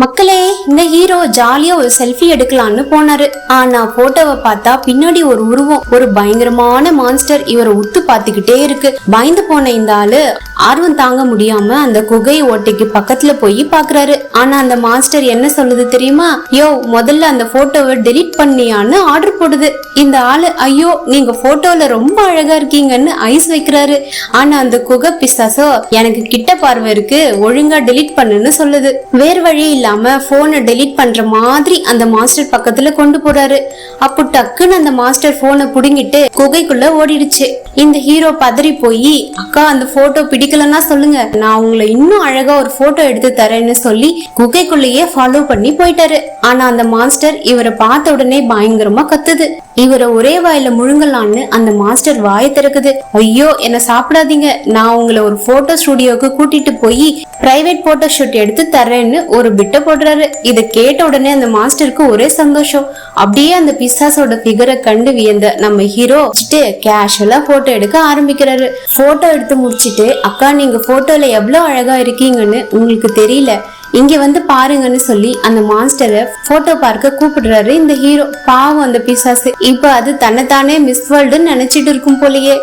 மக்களே, இந்த ஹீரோ ஜாலியா ஒரு செல்ஃபி எடுக்கலாம்னு போனாரு. ஆனா போட்டோவை பார்த்தா பின்னாடி ஒரு உருவம், ஒரு பயங்கரமான மான்ஸ்டர் இவரை உத்து பாத்துக்கிட்டே இருக்கு. பயந்து போன இந்த ஆளு ஆர்வம் தாங்க முடியாம அந்த குகை ஓட்டைக்கு பக்கத்துல போய் பாக்குறாரு. ஆனா அந்த மாஸ்டர் என்ன சொல்லுது தெரியுமா? யோ, முதல்ல அந்த போட்டோவை டெலீட் பண்ணியான்னு ஆர்டர் போடுது. இந்த ஆளு ஐயோ நீங்க போட்டோல ரொம்ப அழகா இருக்கீங்கன்னு ஐஸ் வைக்கிறாரு. ஆனா அந்த குகை பிசாசோ எனக்கு கிட்ட பார்வை இருக்கு, ஒழுங்கா டெலீட் பண்ணுன்னு சொல்லுது. வேறு வழி இல்லாம போனை டெலீட் பண்ற மாதிரி அந்த மாஸ்டர் பக்கத்துல கொண்டு போறாரு. அப்போ டக்குன்னு அந்த மாஸ்டர் போனை புடுங்கிட்டு குகைக்குள்ள ஓடிடுச்சு. இந்த ஹீரோ பதறி போய், அக்கா அந்த போட்டோ பிடிக்கலன்னா சொல்லுங்க, நான் உங்களை இன்னும் அழகா ஒரு போட்டோ எடுத்து தரேன்னு சொல்லி குகைக்குள்ளேயே ஃபாலோ பண்ணி போயிட்டாரு. ஆனா அந்த மாஸ்டர் இவரை பார்த்த உடனே பயங்கரமா கத்துது. இவரை ஒரே வாயில முழுங்கலான்னு அந்த மாஸ்டர் வாயை திறக்குது. ஐயோ என்ன சாப்பிடாதீங்க, நான் உங்களை ஒரு போட்டோ ஸ்டுடியோக்கு கூட்டிட்டு போய் பிரைவேட் போட்டோ ஷூட் எடுத்து தரேன்னு ஒரு பிட்ட போடுறாரு. இத கேட்ட உடனே அந்த மாஸ்டருக்கு ஒரே சந்தோஷம். அப்படியே அந்த பிசாசோட பிகரை கண்டு வியந்த நம்ம ஹீரோ கேஷுவலா போட்டோ எடுக்க ஆரம்பிக்கிறாரு. போட்டோ எடுத்து முடிச்சிட்டு, அக்கா நீங்க போட்டோல எவ்வளவு அழகா இருக்கீங்கன்னு உங்களுக்கு தெரியல, இங்க வந்து பாருங்கன்னு சொல்லி அந்த மாஸ்டரை போட்டோ பார்க்க கூப்பிடுறாரு இந்த ஹீரோ. பாவம் அந்த பிசாசு இப்ப அது தன்னைத்தானே மிஸ் வேர்ல்டுன்னு நினைச்சிட்டு இருக்கும் போலயே.